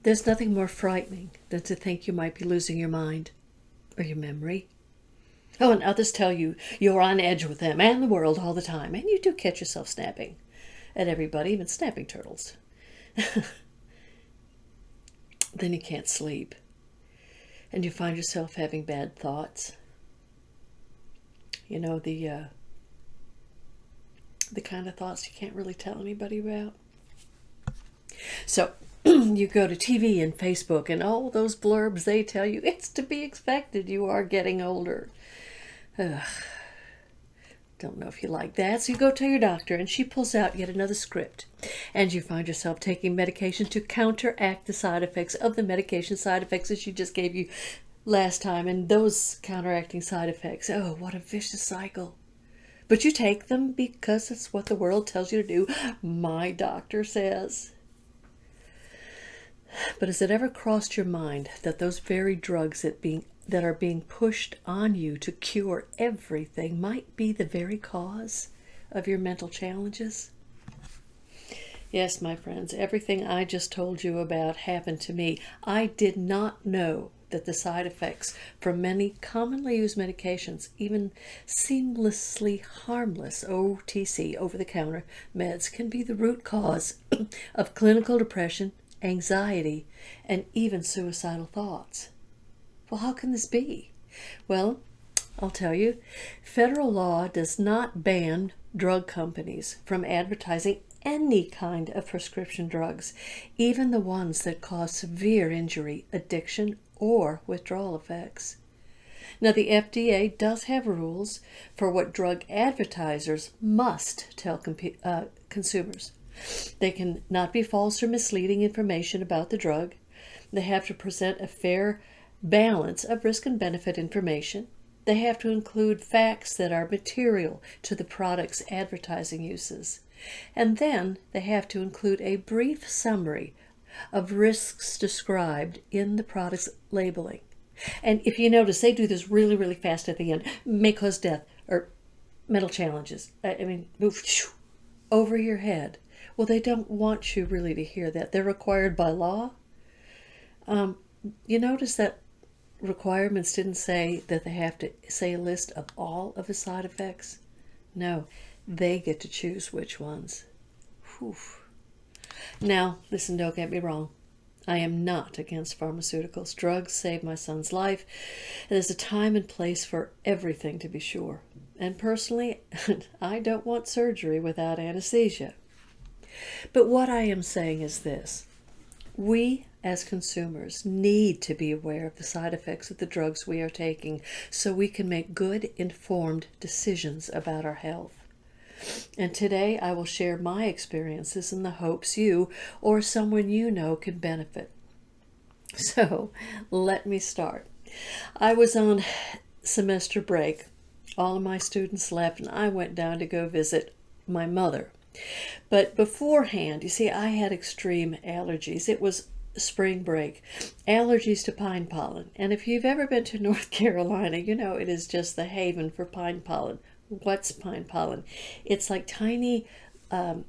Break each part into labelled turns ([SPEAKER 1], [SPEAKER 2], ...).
[SPEAKER 1] There's nothing more frightening than to think you might be losing your mind or your memory. Oh, and others tell you you're on edge with them and the world all the time, and you do catch yourself snapping at everybody, even snapping turtles. Then you can't sleep, and you find yourself having bad thoughts. You know, the kind of thoughts you can't really tell anybody about. So you go to TV and Facebook and all those blurbs, they tell you it's to be expected. You are getting older. Ugh. Don't know if you like that. So you go to your doctor and she pulls out yet another script. And you find yourself taking medication to counteract the side effects of the medication side effects that she just gave you last time. And those counteracting side effects, oh, what a vicious cycle. But you take them because it's what the world tells you to do. My doctor says. But has it ever crossed your mind that those very drugs that are being pushed on you to cure everything might be the very cause of your mental challenges? Yes, my friends, everything I just told you about happened to me. I did not know that the side effects from many commonly used medications, even seamlessly harmless OTC, over-the-counter meds, can be the root cause of clinical depression, anxiety, and even suicidal thoughts. Well, how can this be? Well, I'll tell you. Federal law does not ban drug companies from advertising any kind of prescription drugs, even the ones that cause severe injury, addiction, or withdrawal effects. Now, the FDA does have rules for what drug advertisers must tell consumers. They can not be false or misleading information about the drug. They have to present a fair balance of risk and benefit information. They have to include facts that are material to the product's advertising uses. And then they have to include a brief summary of risks described in the product's labeling. And if you notice, they do this really, really fast at the end. May cause death or mental challenges. Over your head. Well, they don't want you really to hear that. They're required by law. You notice that requirements didn't say that they have to say a list of all of the side effects. No, they get to choose which ones. Whew. Now, listen, don't get me wrong. I am not against pharmaceuticals. Drugs saved my son's life. There's a time and place for everything, to be sure. And personally, I don't want surgery without anesthesia. But what I am saying is this. We, as consumers, need to be aware of the side effects of the drugs we are taking so we can make good, informed decisions about our health. And today I will share my experiences in the hopes you or someone you know can benefit. So, let me start. I was on semester break. All of my students left and I went down to go visit my mother. But beforehand, you see, I had extreme allergies. It was spring break, allergies to pine pollen. And if you've ever been to North Carolina, you know it is just the haven for pine pollen. What's pine pollen? It's like tiny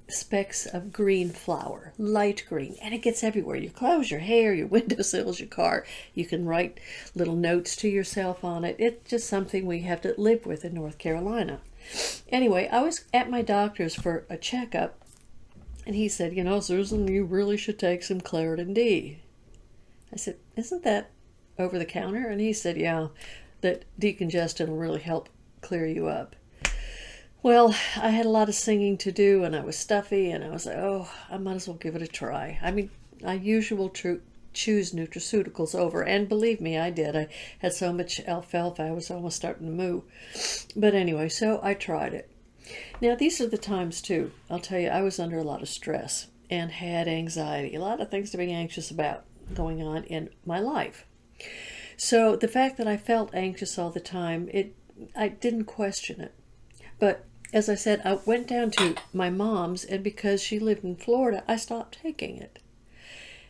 [SPEAKER 1] specks of green flower, light green, and it gets everywhere. Your clothes, your hair, your windowsills, your car. You can write little notes to yourself on it. It's just something we have to live with in North Carolina. Anyway, I was at my doctor's for a checkup, and he said, you know, Susan, you really should take some Claritin D. I said, isn't that over the counter? And he said, yeah, that decongestant will really help clear you up. Well, I had a lot of singing to do, and I was stuffy, and I was like, oh, I might as well give it a try. I mean, I usually choose nutraceuticals over, and believe me, I did. I had so much alfalfa, I was almost starting to moo. But anyway, so I tried it. Now, these are the times, too. I'll tell you, I was under a lot of stress and had anxiety, a lot of things to be anxious about going on in my life. So the fact that I felt anxious all the time, I didn't question it. But as I said, I went down to my mom's, and because she lived in Florida, I stopped taking it.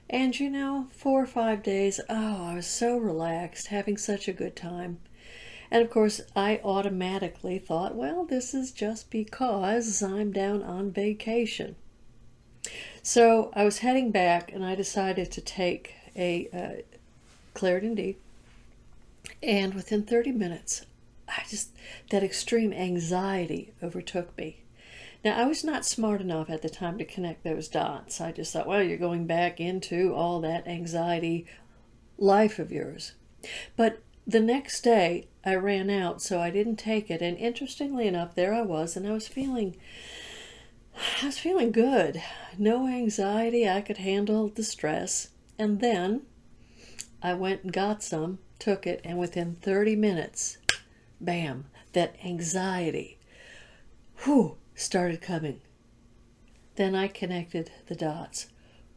[SPEAKER 1] And 4 or 5 days, oh, I was so relaxed, having such a good time. And of course, I automatically thought, well, this is just because I'm down on vacation. So I was heading back, and I decided to take a Claritin D, and within 30 minutes, that extreme anxiety overtook me. Now, I was not smart enough at the time to connect those dots. I just thought, well, you're going back into all that anxiety life of yours. But the next day, I ran out, so I didn't take it. And interestingly enough, there I was, and I was feeling good. No anxiety. I could handle the stress. And then I went and got some, took it, and within 30 minutes, bam, that anxiety, started coming. Then I connected the dots.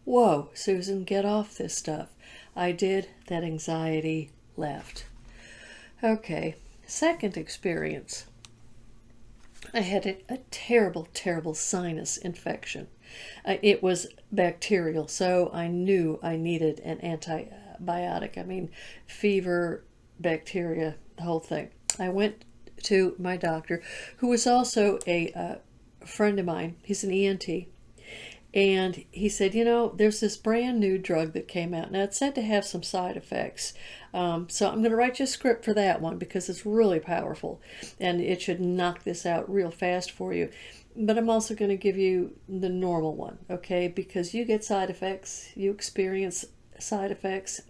[SPEAKER 1] Whoa, Susan, get off this stuff. I did. That anxiety left. Okay, second experience. I had a terrible, terrible sinus infection. It was bacterial, so I knew I needed an antibiotic. I mean, fever, bacteria, the whole thing. I went to my doctor, who was also a friend of mine. He's an ENT. And he said, there's this brand new drug that came out. Now, it's said to have some side effects. So I'm going to write you a script for that one because it's really powerful. And it should knock this out real fast for you. But I'm also going to give you the normal one, okay? Because you get side effects. You experience side effects.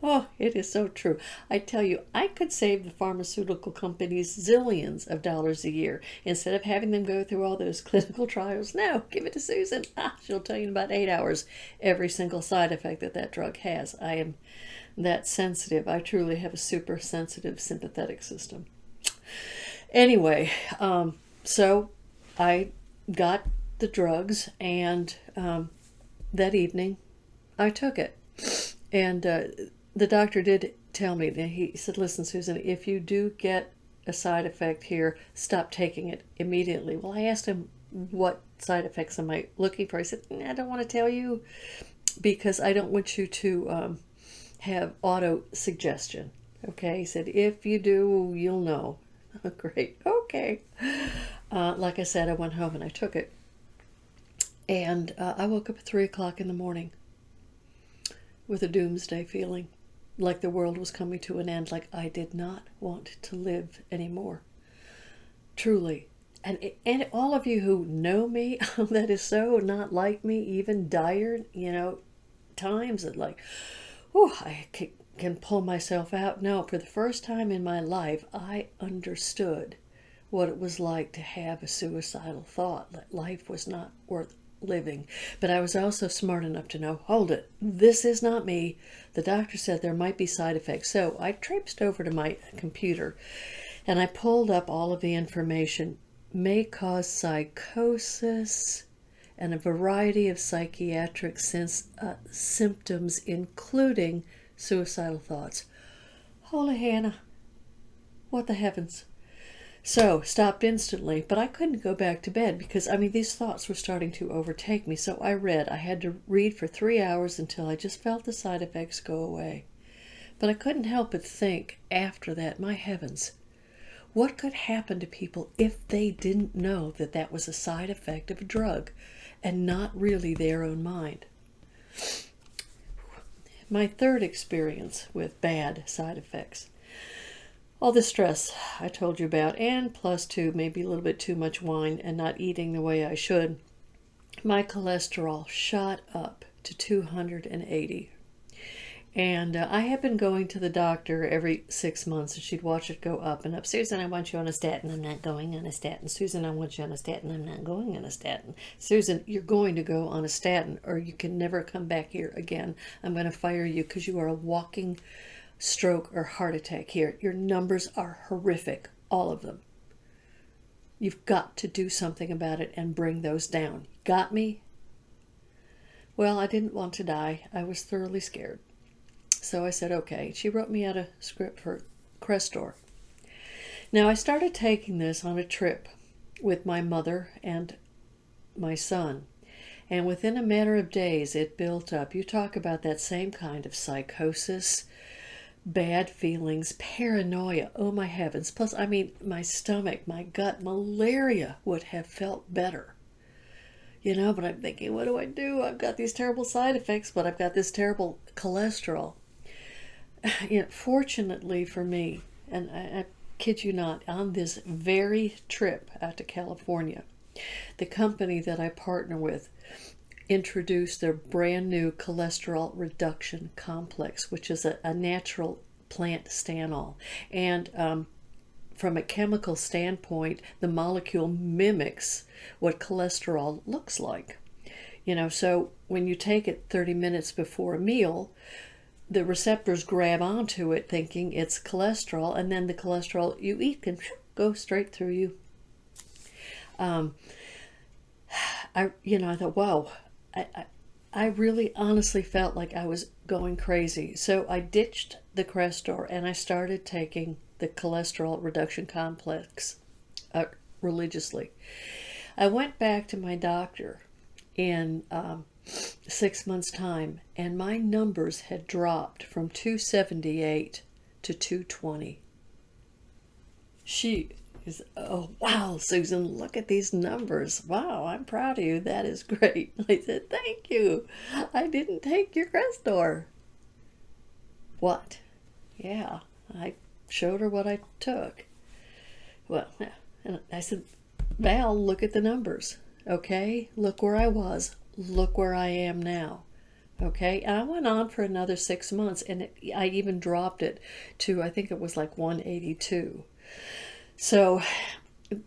[SPEAKER 1] Oh, it is so true. I tell you, I could save the pharmaceutical companies zillions of dollars a year instead of having them go through all those clinical trials. No, give it to Susan. She'll tell you in about 8 hours every single side effect that drug has. I am that sensitive. I truly have a super sensitive sympathetic system. Anyway, so I got the drugs, and that evening I took it. And the doctor did tell me that he said, listen, Susan, if you do get a side effect here, stop taking it immediately. Well, I asked him, what side effects am I looking for? He said, I don't want to tell you because I don't want you to have auto suggestion. Okay. He said, if you do, you'll know. Great. Okay. Like I said, I went home and I took it. And I woke up at 3 o'clock in the morning with a doomsday feeling, like the world was coming to an end, like I did not want to live anymore. Truly. And all of you who know me, that is so not like me, even dire, times that like, I can pull myself out. No, for the first time in my life, I understood what it was like to have a suicidal thought, that life was not worth living. But I was also smart enough to know, hold it, this is not me. The doctor said there might be side effects. So I traipsed over to my computer and I pulled up all of the information. May cause psychosis and a variety of psychiatric symptoms, including suicidal thoughts. Holy Hannah, what the heavens. So, stopped instantly, but I couldn't go back to bed because, these thoughts were starting to overtake me. So I read. I had to read for 3 hours until I just felt the side effects go away. But I couldn't help but think after that, my heavens, what could happen to people if they didn't know that that was a side effect of a drug and not really their own mind? My third experience with bad side effects. All the stress I told you about, and plus two, maybe a little bit too much wine and not eating the way I should, my cholesterol shot up to 280. And I have been going to the doctor every 6 months, and she'd watch it go up and up. Susan, I want you on a statin. I'm not going on a statin. Susan, I want you on a statin. I'm not going on a statin. Susan, you're going to go on a statin, or you can never come back here again. I'm going to fire you because you are a walking stroke or heart attack here. Your numbers are horrific, all of them. You've got to do something about it and bring those down. Got me? Well, I didn't want to die. I was thoroughly scared. So I said, okay. She wrote me out a script for Crestor. Now, I started taking this on a trip with my mother and my son. And within a matter of days, it built up. You talk about that same kind of psychosis, bad feelings, paranoia. Oh, my heavens. Plus, my stomach, my gut, malaria would have felt better. But I'm thinking, what do I do? I've got these terrible side effects, but I've got this terrible cholesterol. Fortunately for me, and I kid you not, on this very trip out to California, the company that I partner with introduced their brand new cholesterol reduction complex, which is a natural plant stanol. And from a chemical standpoint, the molecule mimics what cholesterol looks like. So when you take it 30 minutes before a meal, the receptors grab onto it thinking it's cholesterol, and then the cholesterol you eat can go straight through you. I thought, wow, I really honestly felt like I was going crazy. So I ditched the Crestor and I started taking the cholesterol reduction complex religiously. I went back to my doctor in 6 months' time, and my numbers had dropped from 278 to 220. She is, oh, wow, Susan, look at these numbers. Wow, I'm proud of you. That is great. I said, thank you. I didn't take your Crestor. What? Yeah, I showed her what I took. Well, and I said, Val, look at the numbers. Okay, look where I was. Look where I am now. Okay, and I went on for another 6 months, and I even dropped it to, I think it was like 182. So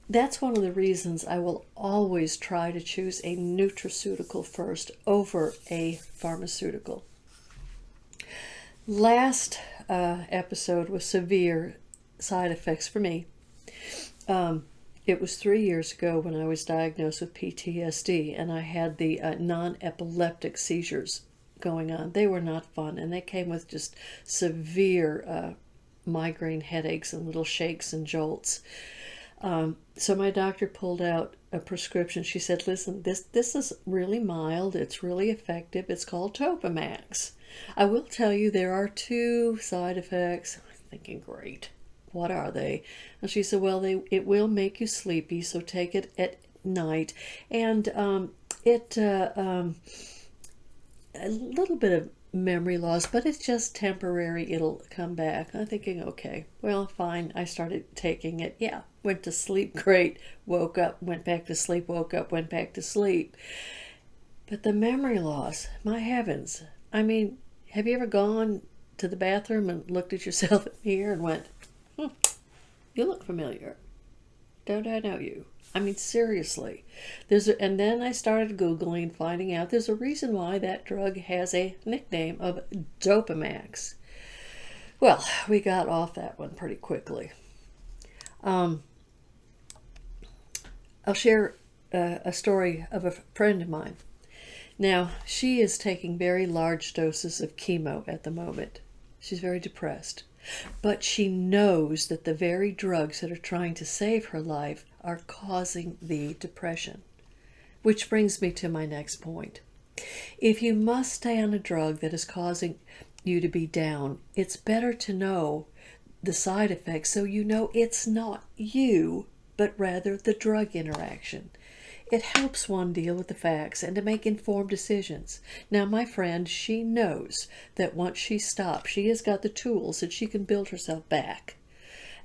[SPEAKER 1] that's one of the reasons I will always try to choose a nutraceutical first over a pharmaceutical. Last episode was severe side effects for me. It was 3 years ago when I was diagnosed with PTSD, and I had the non-epileptic seizures going on. They were not fun, and they came with just severe migraine headaches and little shakes and jolts. So my doctor pulled out a prescription. She said, listen, this is really mild. It's really effective. It's called Topamax. I will tell you there are 2 side effects. I'm thinking, great. What are they? And she said, well, it will make you sleepy, so take it at night. And a little bit of memory loss, but it's just temporary. It'll come back. I'm thinking, okay, well, fine. I started taking it. Yeah, went to sleep, great. Woke up, went back to sleep, woke up, went back to sleep. But the memory loss, my heavens. I mean, have you ever gone to the bathroom and looked at yourself in the mirror and went, you look familiar. Don't I know you? I mean, seriously. And then I started Googling, finding out there's a reason why that drug has a nickname of Dopamax. Well, we got off that one pretty quickly. I'll share a story of a friend of mine. Now, she is taking very large doses of chemo at the moment. She's very depressed. But she knows that the very drugs that are trying to save her life are causing the depression. Which brings me to my next point. If you must stay on a drug that is causing you to be down, it's better to know the side effects so you know it's not you, but rather the drug interaction. It helps one deal with the facts and to make informed decisions. Now, my friend, she knows that once she stops, she has got the tools that she can build herself back.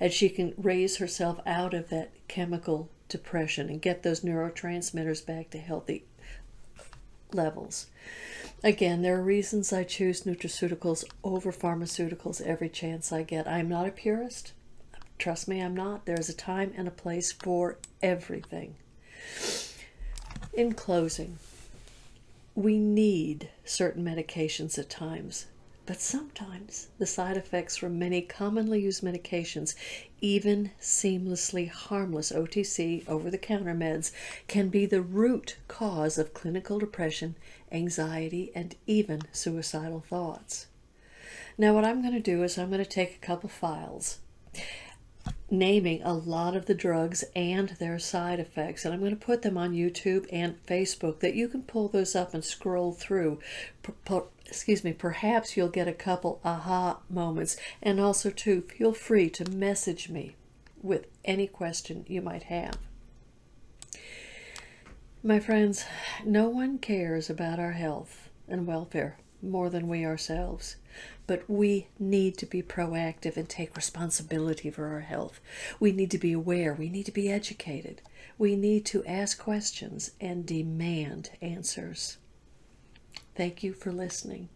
[SPEAKER 1] And she can raise herself out of that chemical depression and get those neurotransmitters back to healthy levels. Again, there are reasons I choose nutraceuticals over pharmaceuticals every chance I get. I'm not a purist. Trust me, I'm not. There's a time and a place for everything. In closing, we need certain medications at times, but sometimes the side effects from many commonly used medications, even seamlessly harmless OTC, over-the-counter meds, can be the root cause of clinical depression, anxiety, and even suicidal thoughts. Now, what I'm going to do is I'm going to take a couple files naming a lot of the drugs and their side effects, and I'm going to put them on YouTube and Facebook that you can pull those up and scroll through. Perhaps you'll get a couple aha moments, and also too, feel free to message me with any question you might have. My friends, no one cares about our health and welfare more than we ourselves. But we need to be proactive and take responsibility for our health. We need to be aware. We need to be educated. We need to ask questions and demand answers. Thank you for listening.